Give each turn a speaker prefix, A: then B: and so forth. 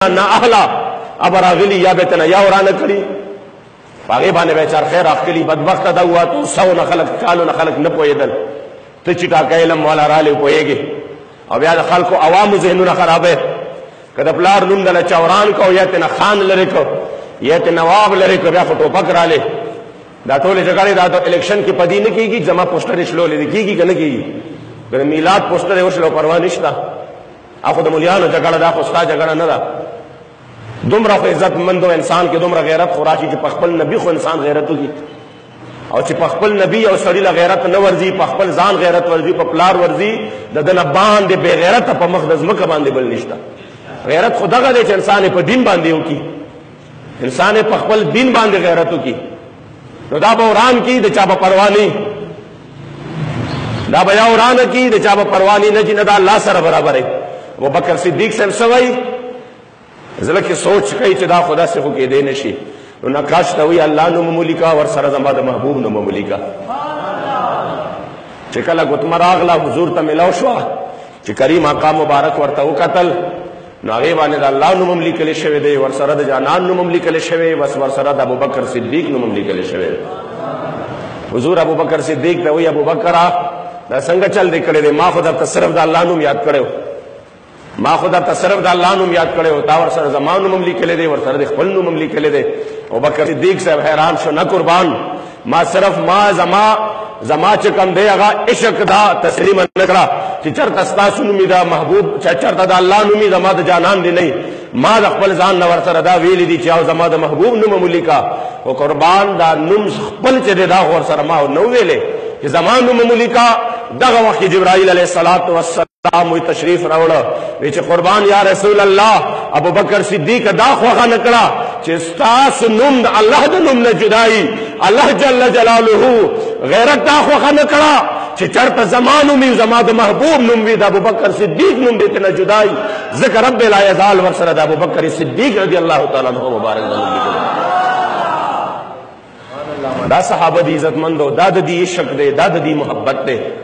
A: نا اهلا اب راغلی یا بیتنا یا ورانه کړي هغه باندې بیچار خیر اخلي بدبخت دا هوا تو سو نه خلق کالو نه خلق نه پویدل ته چې ټاکه علم والا را لې پويږي او بیا د خلکو عوامو ذهنونه خرابه کله پلار نوم دل چوران کو یا ته خان لری کو یا ته نواب لری کو بیا فوټو پک را لې دا ټول جګړې دا د الیکشن کې پدی نه کیږي جمع پوسټر شلو لري کیږي کنه کیږي ګر میلاد پوسټر وشلو پروا نشته اخو د مليانو جګړه دا خو ستا جګړه نه ده دومره خو عزت مندو انسان کې دومره غیرت خوراشي چې خپل نبی خو انسان غیرت وکي او چې خپل نبی او سړی له غیرت نه ورزي خپل ځان غیرت ورزي په پلار ورزي د دنه باندې بے غیرت په مقدس مکه باندې بل نشته غیرت خدغه دی چې انسان په دین باندې وکي انسان په خپل دین باندې غیرت وکي نو دا به وران کی د چا په پروا نه دا بیا وران کی د چا په پروا نه چې نه دا الله سره برابر دی ابوبکر صدیق صاحب سوي زله کې سوچ کوي چې دا خدا سے خو کې دی نشي نو نقاش ته وی الله نو مملکا ور سره زما د محبوب نو مملکا چې کله ګتمر اغلا حضور ته ملاو شو چې کریم آقا مبارک ورته وکتل نو هغه باندې د الله نو مملکه له شوی دی ور سره د جانان نو مملکه له شوی بس ور سره د ابوبکر صدیق نو مملکه له شوی حضور ابوبکر صدیق ته وی ابوبکر دا څنګه چل دی کړي ما خو د صرف د الله نوم یاد کړو ما خدا تصرف د الله نوم یاد کړو تا ور سره زمانو مملک کړي دي ور سره د خپل نوم مملک کړي دي او بکر صدیق صاحب حیران شو نه قربان ما صرف ما زما چې کم دی هغه عشق دا تسلیم نکړه چې چرته تاسو نوم دا محبوب چې چرته د الله نوم زما د جانان دی نه ما د خپل ځان نور سره دا ویل دي چې او زما د محبوب نوم مملکا او قربان دا نوم خپل چې دا ور سره ما نو ویلې چې زمانو مملکا دغه وخت جبرائیل علیه السلام وی تشریف راوړه وی چې قربان یا رسول الله ابوبکر صدیق دا خوغه نکړه چې تاسو نوم د الله د نوم نه جدای الله جل جلاله غیرت دا خوغه نکړه چې چرته زمانو می زما د محبوب نوم وی د ابوبکر صدیق نوم دې نه جدای ذکر رب لا یزال ور سره د ابوبکر صدیق رضی الله تعالی عنہ مبارک دا صحابه دي عزت مندو دا د دې عشق دې دا د دې محبت دې